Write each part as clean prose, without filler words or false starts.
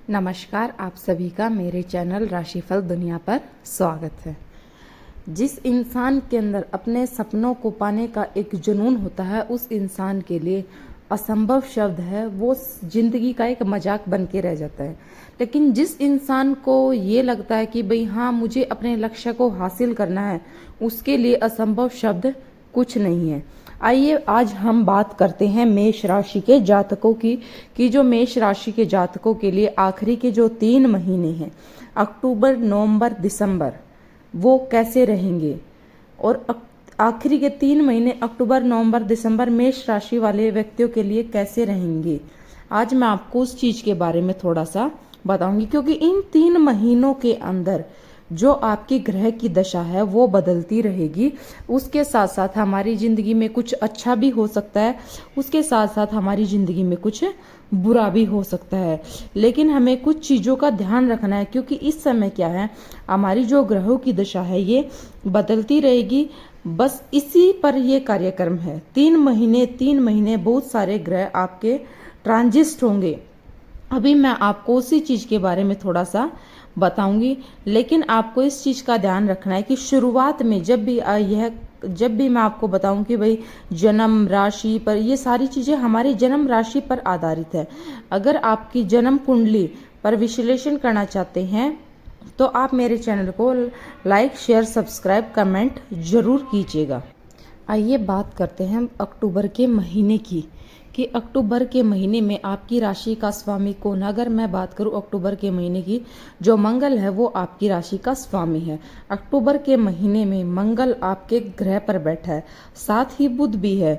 नमस्कार, आप सभी का मेरे चैनल राशिफल दुनिया पर स्वागत है। जिस इंसान के अंदर अपने सपनों को पाने का एक जुनून होता है, उस इंसान के लिए असंभव शब्द है वो जिंदगी का एक मजाक बन के रह जाता है। लेकिन जिस इंसान को ये लगता है कि भाई हाँ, मुझे अपने लक्ष्य को हासिल करना है, उसके लिए असंभव शब्द कुछ नहीं है। आइए आज हम बात करते हैं मेष राशि के जातकों की कि जो मेष राशि के जातकों के लिए आखिरी के जो 3 महीने हैं, अक्टूबर, नवंबर, दिसंबर, वो कैसे रहेंगे। और आखिरी के 3 महीने अक्टूबर, नवंबर, दिसंबर मेष राशि वाले व्यक्तियों के लिए कैसे रहेंगे, आज मैं आपको उस चीज के बारे में थोड़ा सा बताऊंगी। क्योंकि इन 3 महीनों के अंदर जो आपकी ग्रह की दशा है वो बदलती रहेगी। उसके साथ साथ हमारी जिंदगी में कुछ अच्छा भी हो सकता है, उसके साथ साथ हमारी जिंदगी में कुछ बुरा भी हो सकता है। लेकिन हमें कुछ चीज़ों का ध्यान रखना है, क्योंकि इस समय क्या है, हमारी जो ग्रहों की दशा है ये बदलती रहेगी। बस इसी पर ये कार्यक्रम है। 3 महीने बहुत सारे ग्रह आपके ट्रांजिस्ट होंगे। अभी मैं आपको उसी चीज के बारे में थोड़ा सा बताऊंगी। लेकिन आपको इस चीज का ध्यान रखना है कि शुरुआत में जब भी मैं आपको बताऊं कि भाई जन्म राशि पर, ये सारी चीजें हमारी जन्म राशि पर आधारित है। अगर आपकी जन्म कुंडली पर विश्लेषण करना चाहते हैं तो आप मेरे चैनल को लाइक, शेयर, सब्सक्राइब, कमेंट जरूर कीजिएगा। आइए बात करते हैं अक्टूबर के महीने की कि अक्टूबर के महीने में आपकी राशि का स्वामी कौन है। अगर मैं बात करूं अक्टूबर के महीने की, जो मंगल है वो आपकी राशि का स्वामी है। अक्टूबर के महीने में मंगल आपके ग्रह पर बैठा है, साथ ही बुध भी है।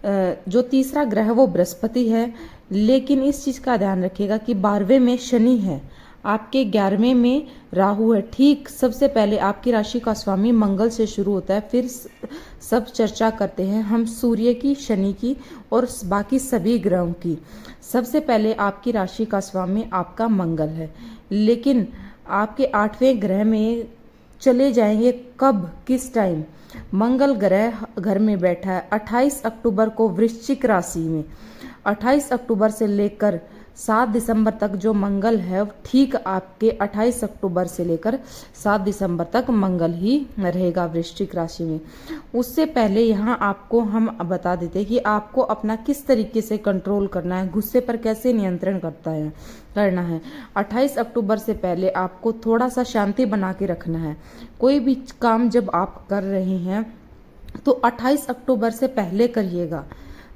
जो तीसरा ग्रह वो बृहस्पति है। लेकिन इस चीज का ध्यान रखिएगा कि 12वें में शनि है, आपके 11वें में राहु है। ठीक सबसे पहले आपकी राशि का स्वामी मंगल से शुरू होता है, फिर सब चर्चा करते हैं हम सूर्य की, शनि की और बाकी सभी ग्रहों की। सबसे पहले आपकी राशि का स्वामी आपका मंगल है। लेकिन आपके 8वें ग्रह में चले जाएंगे कब, किस टाइम। मंगल ग्रह घर में बैठा है 28 अक्टूबर को वृश्चिक राशि में। 28 अक्टूबर से लेकर 7 दिसंबर तक जो मंगल है, ठीक आपके 28 अक्टूबर से लेकर 7 दिसंबर तक मंगल ही रहेगा वृश्चिक राशि में। उससे पहले यहाँ आपको हम बता देते हैं कि आपको अपना किस तरीके से कंट्रोल करना है, गुस्से पर कैसे नियंत्रण करना है। 28 अक्टूबर से पहले आपको थोड़ा सा शांति बना के रखना है। कोई भी काम जब आप कर रहे हैं तो 28 अक्टूबर से पहले करिएगा,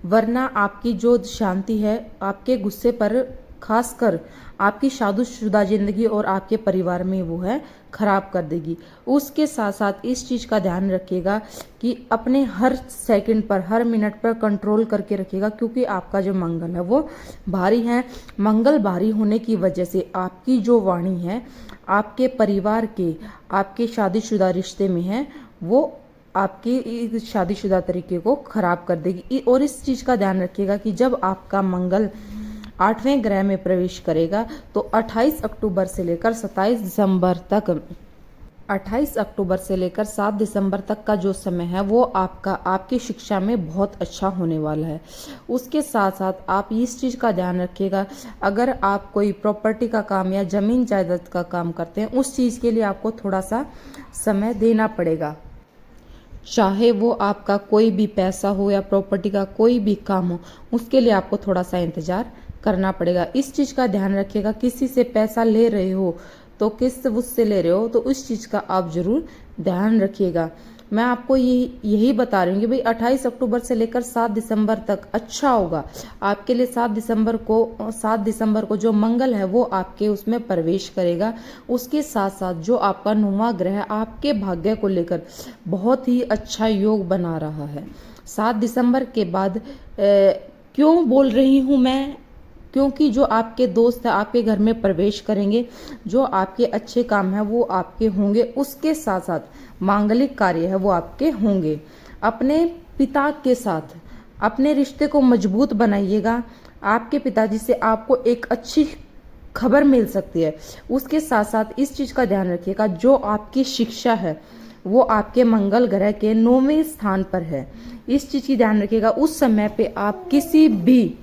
वरना आपकी जो शांति है आपके गुस्से पर, खासकर आपकी शादीशुदा जिंदगी और आपके परिवार में वो है खराब कर देगी। उसके साथ साथ इस चीज का ध्यान रखिएगा कि अपने हर सेकंड पर, हर मिनट पर कंट्रोल करके रखिएगा, क्योंकि आपका जो मंगल है वो भारी है। मंगल भारी होने की वजह से आपकी जो वाणी है आपके परिवार के, आपके शादीशुदा रिश्ते में है, वो आपकी शादीशुदा तरीके को खराब कर देगी। और इस चीज का ध्यान रखिएगा कि जब आपका मंगल 8वें ग्रह में प्रवेश करेगा तो 28 अक्टूबर से लेकर 7 दिसंबर तक का जो समय है वो आपकी शिक्षा में बहुत अच्छा होने वाला है। उसके साथ साथ आप इस चीज का ध्यान रखिएगा, अगर आप कोई प्रॉपर्टी का काम या जमीन जायदाद का काम करते हैं, उस चीज के लिए आपको थोड़ा सा समय देना पड़ेगा। चाहे वो आपका कोई भी पैसा हो या प्रॉपर्टी का कोई भी काम हो, उसके लिए आपको थोड़ा सा इंतजार करना पड़ेगा। इस चीज का ध्यान रखिएगा, किसी से पैसा ले रहे हो तो किस उससे ले रहे हो, तो उस चीज का आप जरूर ध्यान रखिएगा। मैं आपको यही बता रही हूँ कि भाई 28 अक्टूबर से लेकर 7 दिसंबर तक अच्छा होगा आपके लिए। 7 दिसंबर को जो मंगल है वो आपके उसमें प्रवेश करेगा। उसके साथ साथ जो आपका 9वां ग्रह आपके भाग्य को लेकर बहुत ही अच्छा योग बना रहा है। 7 दिसंबर के बाद क्यों बोल रही हूँ मैं, क्योंकि जो आपके दोस्त है आपके घर में प्रवेश करेंगे, जो आपके अच्छे काम है वो आपके होंगे। उसके साथ साथ मांगलिक कार्य है वो आपके होंगे। अपने पिता के साथ अपने रिश्ते को मजबूत बनाइएगा। आपके पिताजी से आपको एक अच्छी खबर मिल सकती है। उसके साथ साथ इस चीज का ध्यान रखिएगा, जो आपकी शिक्षा है वो आपके मंगल ग्रह के 9वें स्थान पर है। इस चीज की ध्यान रखिएगा। उस समय पे आप किसी भी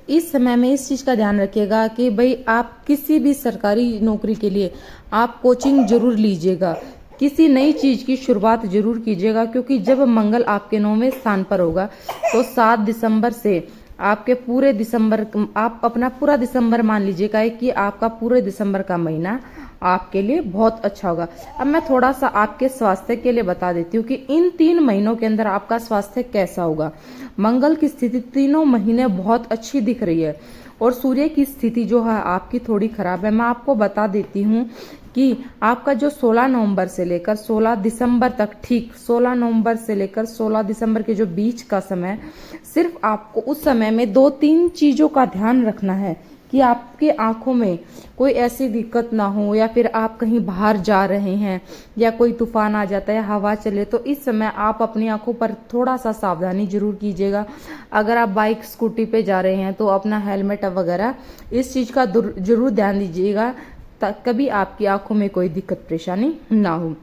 इस समय में इस चीज़ का ध्यान रखिएगा कि भाई आप किसी भी सरकारी नौकरी के लिए आप कोचिंग जरूर लीजिएगा, किसी नई चीज़ की शुरुआत जरूर कीजिएगा, क्योंकि जब मंगल आपके 9वें स्थान पर होगा तो 7 दिसंबर से आपके पूरे दिसंबर, आप अपना पूरा दिसंबर मान लीजिएगा कि आपका पूरे दिसंबर का महीना आपके लिए बहुत अच्छा होगा। अब मैं थोड़ा सा आपके स्वास्थ्य के लिए बता देती हूँ कि इन 3 महीनों के अंदर आपका स्वास्थ्य कैसा होगा। मंगल की स्थिति तीनों महीने बहुत अच्छी दिख रही है और सूर्य की स्थिति जो है आपकी थोड़ी खराब है। मैं आपको बता देती हूँ कि आपका जो 16 नवंबर से लेकर 16 दिसंबर तक, ठीक 16 नवंबर से लेकर 16 दिसंबर के जो बीच का समय, सिर्फ आपको उस समय में 2-3 चीज़ों का ध्यान रखना है कि आपके आंखों में कोई ऐसी दिक्कत ना हो, या फिर आप कहीं बाहर जा रहे हैं या कोई तूफान आ जाता है, हवा चले, तो इस समय आप अपनी आंखों पर थोड़ा सा सावधानी जरूर कीजिएगा। अगर आप बाइक स्कूटी पे जा रहे हैं तो अपना हेलमेट वगैरह इस चीज़ का जरूर ध्यान दीजिएगा, कभी आपकी आंखों में कोई दिक्कत परेशानी ना हो।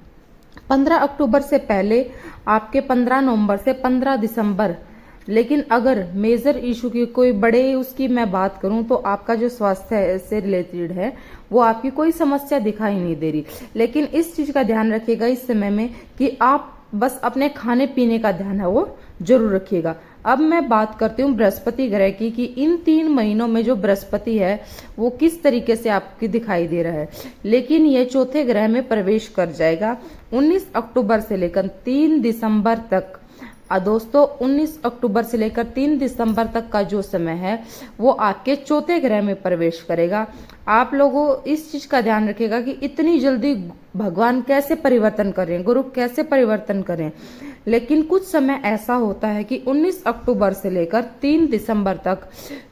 15 अक्टूबर से पहले आपके 15 नवंबर से 15 दिसंबर, लेकिन अगर मेजर इशू की कोई बड़े उसकी मैं बात करूं तो आपका जो स्वास्थ्य से रिलेटेड है वो आपकी कोई समस्या दिखाई नहीं दे रही। लेकिन इस चीज का ध्यान रखिएगा इस समय में कि आप बस अपने खाने पीने का ध्यान है वो जरूर रखिएगा। अब मैं बात करती हूँ बृहस्पति ग्रह की कि इन 3 महीनों में जो बृहस्पति है वो किस तरीके से आपकी दिखाई दे रहा है। लेकिन ये चौथे ग्रह में प्रवेश कर जाएगा 19 अक्टूबर से लेकर 3 दिसंबर तक। दोस्तों 19 अक्टूबर से लेकर 3 दिसंबर तक का जो समय है वो आपके चौथे ग्रह में प्रवेश करेगा। आप लोगों इस चीज का ध्यान रखिएगा कि इतनी जल्दी भगवान कैसे परिवर्तन करें, गुरु कैसे परिवर्तन करें। लेकिन कुछ समय ऐसा होता है कि 19 अक्टूबर से लेकर 3 दिसंबर तक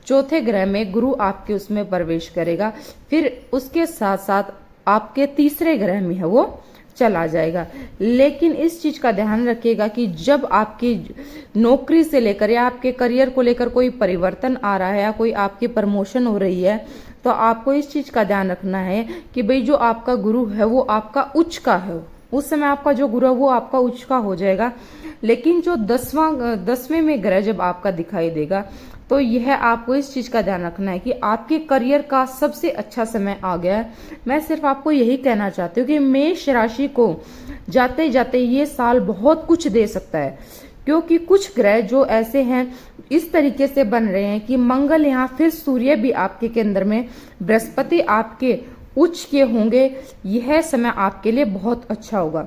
चौथे ग्रह में गुरु आपके उसमें प्रवेश करेगा, फिर उसके साथ साथ आपके तीसरे ग्रह में है वो चला जाएगा। लेकिन इस चीज का ध्यान रखिएगा कि जब आपकी नौकरी से लेकर या आपके करियर को लेकर कोई परिवर्तन आ रहा है या कोई आपकी प्रमोशन हो रही है तो आपको इस चीज का ध्यान रखना है कि भाई जो आपका गुरु है वो आपका उच्च का है, उस समय आपका जो गुरु है वो आपका उच्च का हो जाएगा। लेकिन जो 10वें में ग्रह जब आपका दिखाई देगा तो यह आपको इस चीज का ध्यान रखना है कि आपके करियर का सबसे अच्छा समय आ गया है। मैं सिर्फ आपको यही कहना चाहती हूँ कि मेष राशि को जाते जाते ये साल बहुत कुछ दे सकता है, क्योंकि कुछ ग्रह जो ऐसे हैं इस तरीके से बन रहे हैं कि मंगल यहाँ, फिर सूर्य भी आपके केंद्र में, बृहस्पति आपके उच्च के होंगे। यह समय आपके लिए बहुत अच्छा होगा।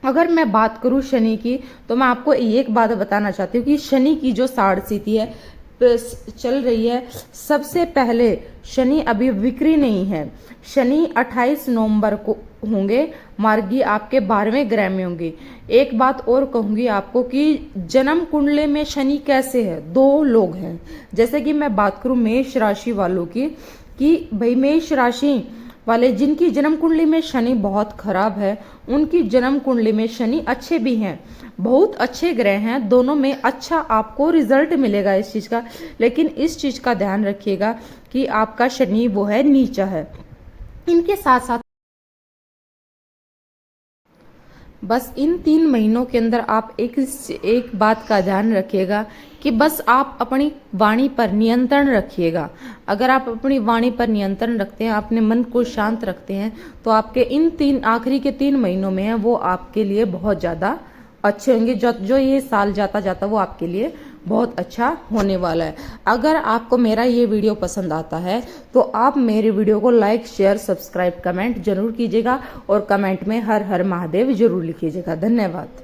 अगर मैं बात करूं शनि की तो मैं आपको एक बात बताना चाहती हूँ कि शनि की जो साढ़ स्थिति है चल रही है, सबसे पहले शनि अभी विक्री नहीं है। शनि 28 नवंबर को होंगे मार्गी, आपके 12वें ग्रह में होंगे। एक बात और कहूंगी आपको कि जन्म कुंडली में शनि कैसे है, 2 लोग हैं। जैसे कि मैं बात करूं मेष राशि वालों की कि भाई मेष राशि वाले जिनकी जन्म कुंडली में शनि बहुत खराब है, उनकी जन्म कुंडली में शनि अच्छे भी हैं, बहुत अच्छे ग्रह हैं, दोनों में अच्छा आपको रिजल्ट मिलेगा इस चीज का। लेकिन इस चीज का ध्यान रखिएगा कि आपका शनि वो है नीचा है। इनके साथ साथ बस इन 3 महीनों के अंदर आप एक बात का ध्यान रखिएगा कि बस आप अपनी वाणी पर नियंत्रण रखिएगा। अगर आप अपनी वाणी पर नियंत्रण रखते हैं, अपने मन को शांत रखते हैं, तो आपके इन आखिरी के 3 महीनों में है वो आपके लिए बहुत ज्यादा अच्छे होंगे। जो ये साल जाता जाता वो आपके लिए बहुत अच्छा होने वाला है। अगर आपको मेरा ये वीडियो पसंद आता है तो आप मेरे वीडियो को लाइक, शेयर, सब्सक्राइब, कमेंट जरूर कीजिएगा और कमेंट में हर हर महादेव जरूर लिखिएगा। धन्यवाद।